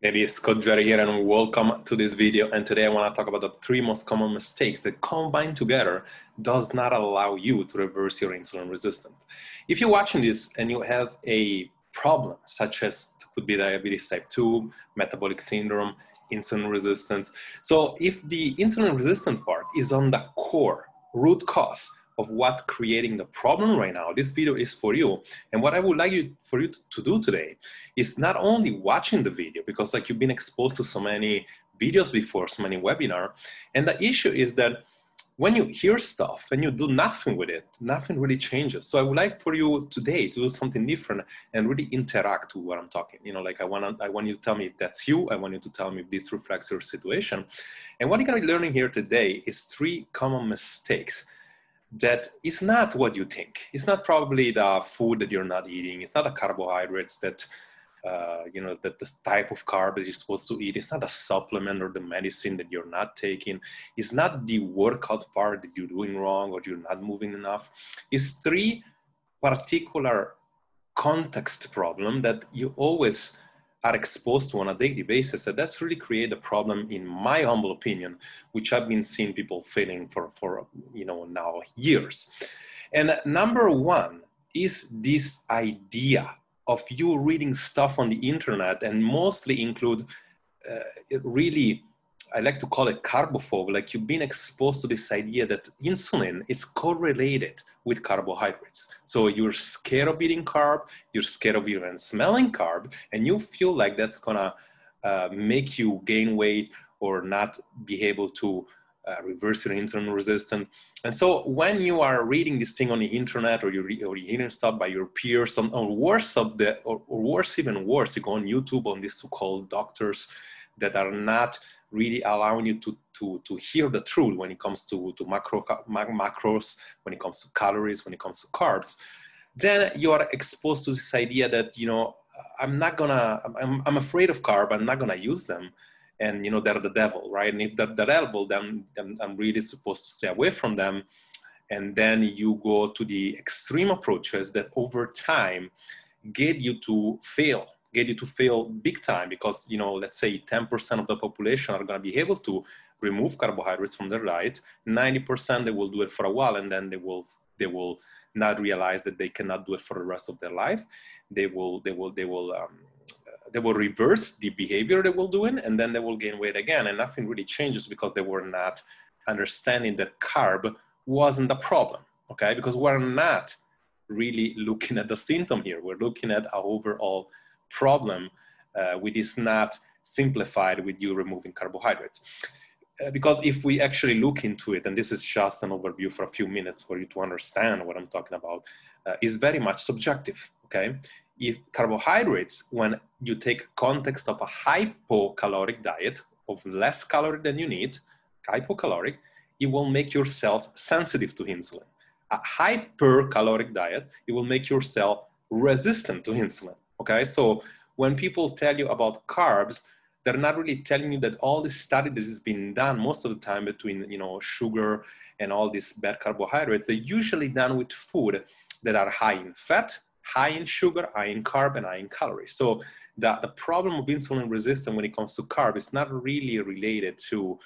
It is Scott here and welcome to this video. And today I want to talk about the three most common mistakes that combined together does not allow you to reverse your insulin resistance. If you're watching this and you have a problem such as could be diabetes type 2, metabolic syndrome, insulin resistance. So if the insulin resistant part is on the core root cause of what creating the problem right now, this video is for you. And what I would like for you to do today is not only watching the video, because like you've been exposed to so many videos before, so many webinars, and the issue is that when you hear stuff and you do nothing with it, nothing really changes. So I would like for you today to do something different and really interact with what I'm talking. You know, like I want you to tell me if that's you. I want you to tell me if this reflects your situation. And what you're gonna be learning here today is three common mistakes that is not what you think. It's not probably the food that you're not eating. It's not the carbohydrates that, that the type of carb that you're supposed to eat. It's not a supplement or the medicine that you're not taking. It's not the workout part that you're doing wrong or you're not moving enough. It's three particular context problem that you always are exposed to on a daily basis, and that's really create a problem, in my humble opinion, which I've been seeing people failing for now years. And number one is this idea of you reading stuff on the internet and mostly include I like to call it carbophobe, like you've been exposed to this idea that insulin is correlated with carbohydrates. So you're scared of eating carb, you're scared of even smelling carb, and you feel like that's gonna make you gain weight or not be able to reverse your insulin resistance. And so when you are reading this thing on the internet or you're hearing stuff by your peers, or worse, even worse, you go on YouTube on these so-called doctors that are not really allowing you to hear the truth when it comes to macros, when it comes to calories, when it comes to carbs, then you are exposed to this idea that, I'm afraid of carb, I'm not gonna use them. And, they're the devil, right? And if they're the devil, then I'm really supposed to stay away from them. And then you go to the extreme approaches that over time get you to fail big time, because let's say 10% of the population are going to be able to remove carbohydrates from their diet. 90% they will do it for a while, and then they will not realize that they cannot do it for the rest of their life. They will reverse the behavior they will do it, and then they will gain weight again, and nothing really changes because they were not understanding that carb wasn't the problem. Okay, because we're not really looking at the symptom here, we're looking at our overall problem, which is not simplified with you removing carbohydrates. Because if we actually look into it, and this is just an overview for a few minutes for you to understand what I'm talking about, is very much subjective, okay? If carbohydrates, when you take context of a hypocaloric diet of less calorie than you need, hypocaloric, it will make your cells sensitive to insulin. A hypercaloric diet, it will make your cell resistant to insulin. Okay, so when people tell you about carbs, they're not really telling you that all this study that has been done most of the time between sugar and all these bad carbohydrates, they're usually done with food that are high in fat, high in sugar, high in carb, and high in calories. So the problem of insulin resistance when it comes to carb is not really related to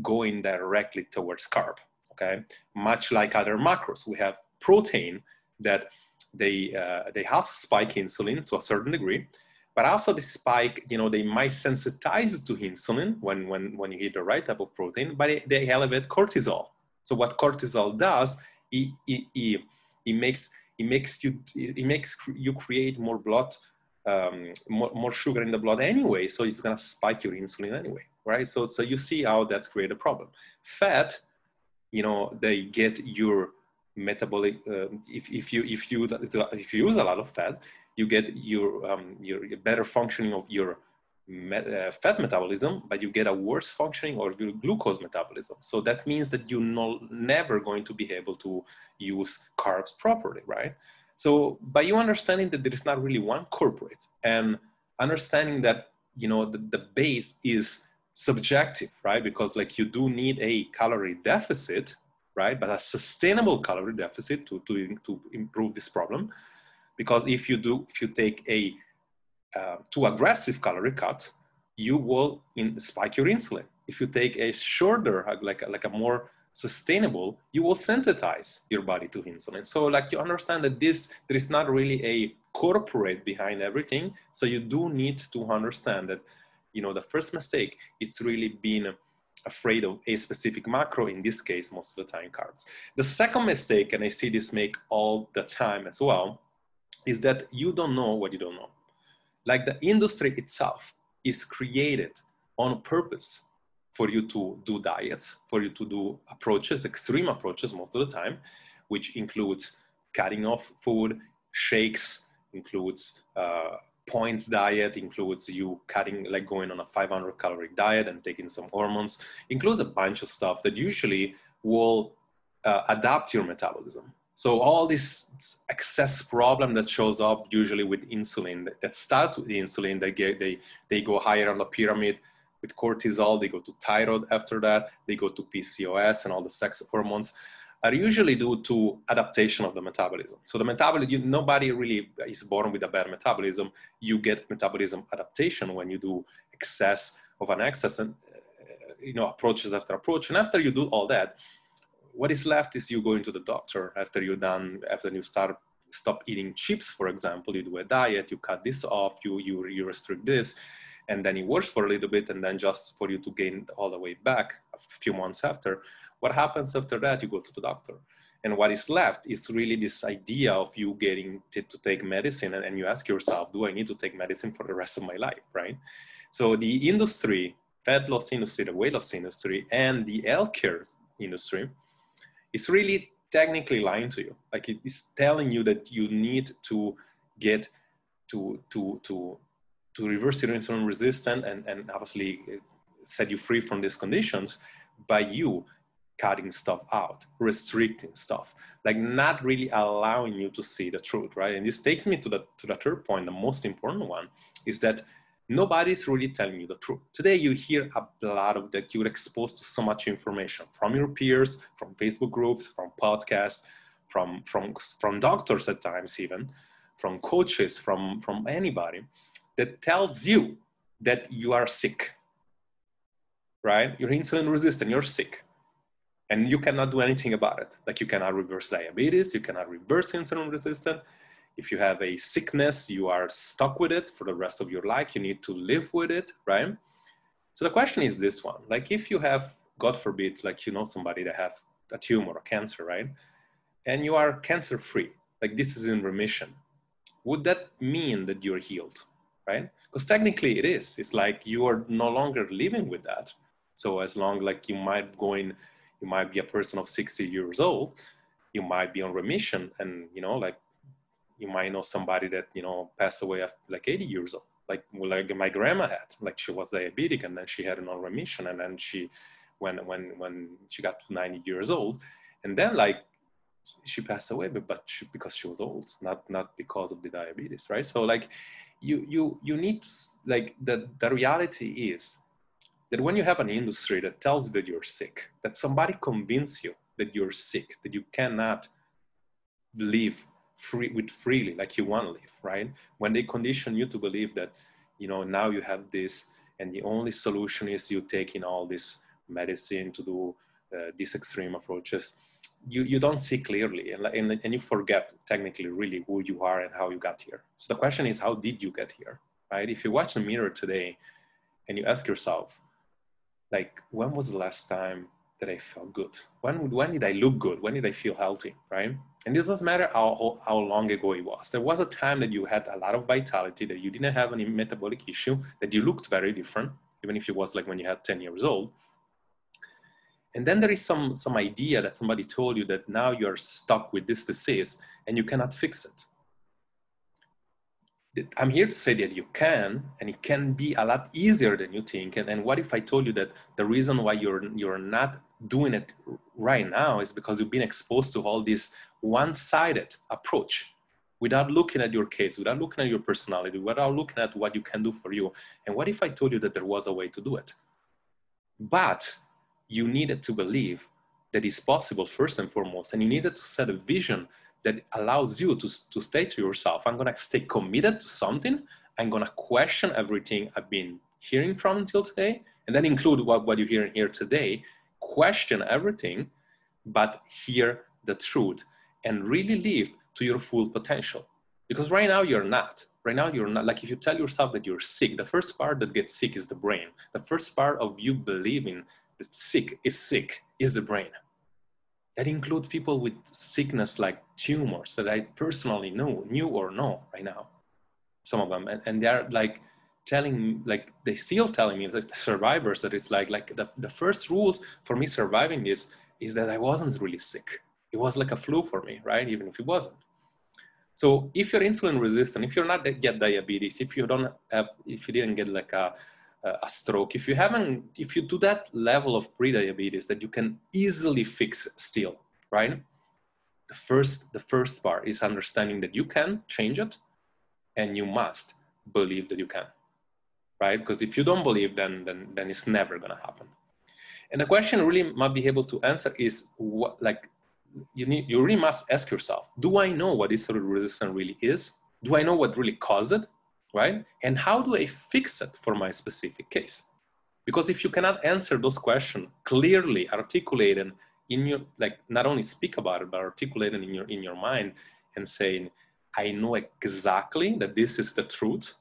going directly towards carb. Okay, much like other macros, we have protein that they also spike insulin to a certain degree, but also the spike, they might sensitize you to insulin when you eat the right type of protein, but they elevate cortisol. So what cortisol does, it makes you create more blood, more sugar in the blood anyway. So it's gonna spike your insulin anyway, right? So you see how that's created a problem. Fat, they get your metabolic, if you use a lot of fat, you get your better functioning of your fat metabolism, but you get a worse functioning of your glucose metabolism. So that means that you're never going to be able to use carbs properly, right? So by you understanding that there is not really one culprit, and understanding that the base is subjective, right? Because like you do need a calorie deficit, right? But a sustainable calorie deficit to improve this problem. Because if you take a too aggressive calorie cut, you will spike your insulin. If you take a shorter, like a more sustainable, you will sensitize your body to insulin. So like you understand that there is not really a corporate behind everything. So you do need to understand that, the first mistake is really being afraid of a specific macro, in this case, most of the time carbs. The second mistake, and I see this make all the time as well, is that you don't know what you don't know. Like the industry itself is created on purpose for you to do diets, for you to do approaches, extreme approaches most of the time, which includes cutting off food, shakes, includes points diet, includes you cutting, like going on a 500 calorie diet and taking some hormones, includes a bunch of stuff that usually will adapt your metabolism. So all this excess problem that shows up usually with insulin, that starts with the insulin, they go higher on the pyramid with cortisol, they go to thyroid after that, they go to PCOS and all the sex hormones, are usually due to adaptation of the metabolism. So the metabolism, nobody really is born with a bad metabolism. You get metabolism adaptation when you do excess of an excess and approaches after approach. And after you do all that, what is left is you going to the doctor after you stop eating chips, for example. You do a diet, you cut this off, you restrict this, and then it works for a little bit, and then just for you to gain all the way back a few months after. What happens after that? You go to the doctor. And what is left is really this idea of you getting to take medicine, and you ask yourself, do I need to take medicine for the rest of my life, right? So the industry, fat loss industry, the weight loss industry, and the healthcare industry is really technically lying to you. Like it is telling you that you need to get to reverse your insulin resistance and obviously set you free from these conditions by you cutting stuff out, restricting stuff, like not really allowing you to see the truth, right? And this takes me to the third point, the most important one, is that nobody's really telling you the truth. Today, you hear a lot of that. You're exposed to so much information from your peers, from Facebook groups, from podcasts, from doctors at times, even from coaches, from anybody that tells you that you are sick, right? You're insulin resistant, you're sick. And you cannot do anything about it. Like you cannot reverse diabetes, you cannot reverse insulin resistance. If you have a sickness, you are stuck with it for the rest of your life. You need to live with it, right? So the question is this one, like if you have, God forbid, like somebody that have a tumor or cancer, right? And you are cancer free, like this is in remission. Would that mean that you're healed, right? Because technically it is. It's like you are no longer living with that. So as long like you might be a person of 60 years old, you might be on remission, and like you might know somebody that passed away at like 80 years old, like my grandma had. Like she was diabetic, and then she had an on remission, and then she when she got to 90 years old, and then like she passed away, but because she was old, not because of the diabetes, right? So like you need to, like the reality is that when you have an industry that tells you that you're sick, that somebody convince you that you're sick, that you cannot live freely like you want to live, right? When they condition you to believe that, now you have this, and the only solution is you taking all this medicine to do these extreme approaches, you don't see clearly, and you forget technically really who you are and how you got here. So the question is, how did you get here, right? If you watch the mirror today and you ask yourself, like, when was the last time that I felt good? When did I look good? When did I feel healthy, right? And it doesn't matter how long ago it was. There was a time that you had a lot of vitality, that you didn't have any metabolic issue, that you looked very different, even if it was like when you had 10 years old. And then there is some idea that somebody told you that now you're stuck with this disease and you cannot fix it. I'm here to say that you can, and it can be a lot easier than you think. And what if I told you that the reason why you're not doing it right now is because you've been exposed to all this one-sided approach without looking at your case, without looking at your personality, without looking at what you can do for you. And what if I told you that there was a way to do it? But you needed to believe that it's possible first and foremost, and you needed to set a vision that allows you to stay to yourself. I'm going to stay committed to something. I'm gonna question everything I've been hearing from until today, and then include what you're hearing here today, question everything, but hear the truth and really live to your full potential. Because right now you're not. Right now you're not. Like if you tell yourself that you're sick, the first part that gets sick is the brain. The first part of you believing that sick is the brain. That includes people with sickness like tumors that I personally knew or know right now. Some of them, and they're like telling, like they still telling me, like the survivors, that it's like the first rules for me surviving this is that I wasn't really sick. It was like a flu for me, right? Even if it wasn't. So if you're insulin resistant, if you're not yet diabetes, if you didn't get like a stroke, if you do that level of pre-diabetes that you can easily fix still, right? The first part is understanding that you can change it, and you must believe that you can, right? Because if you don't believe, then it's never gonna happen. And the question really might be able to answer is what, like, you really must ask yourself, do I know what insulin resistance really is? Do I know what really caused it, right? And how do I fix it for my specific case? Because if you cannot answer those questions clearly, articulated in your, like, not only speak about it, but articulated in your mind and saying, I know exactly that this is the truth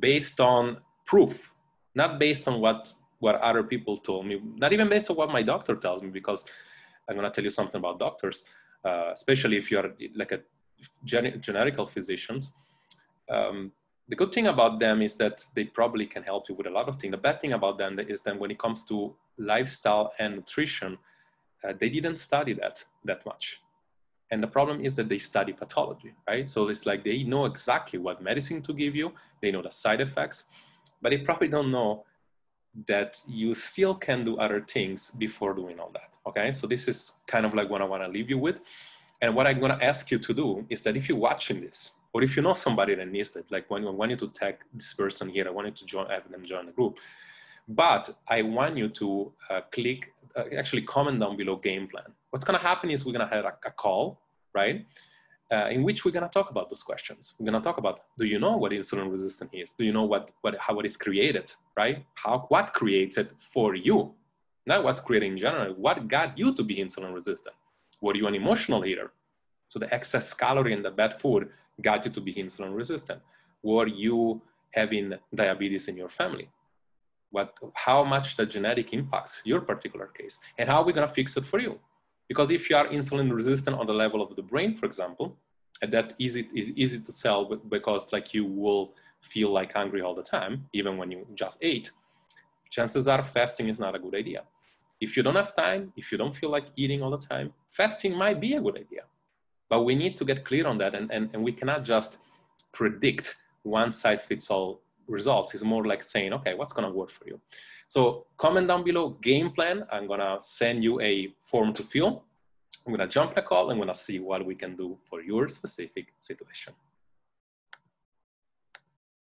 based on proof, not based on what other people told me, not even based on what my doctor tells me, because I'm going to tell you something about doctors, especially if you're like a generical physicians. The good thing about them is that they probably can help you with a lot of things. The bad thing about them is that when it comes to lifestyle and nutrition, they didn't study that much. And the problem is that they study pathology, right? So it's like they know exactly what medicine to give you. They know the side effects, but they probably don't know that you still can do other things before doing all that, okay? So this is kind of like what I want to leave you with. And what I'm going to ask you to do is that if you're watching this, or if you know somebody that needs it, like when I want you to tag this person here, I want you to have them join the group. But I want you to actually comment down below game plan. What's going to happen is we're going to have a call, right? In which we're going to talk about those questions. We're going to talk about, do you know what insulin resistance is? Do you know how it is created, right? What creates it for you? Not what's created in general. What got you to be insulin resistant? Were you an emotional eater? So the excess calorie and the bad food got you to be insulin resistant. Were you having diabetes in your family? How much the genetic impacts your particular case, and how are we going to fix it for you? Because if you are insulin resistant on the level of the brain, for example, and that is easy to sell because like you will feel like hungry all the time, even when you just ate, chances are fasting is not a good idea. If you don't have time, if you don't feel like eating all the time, fasting might be a good idea. But we need to get clear on that, and we cannot just predict one size fits all results. It's more like saying, okay, what's going to work for you? So comment down below game plan. I'm going to send you a form to fill. I'm going to jump in a call and I'm going to see what we can do for your specific situation.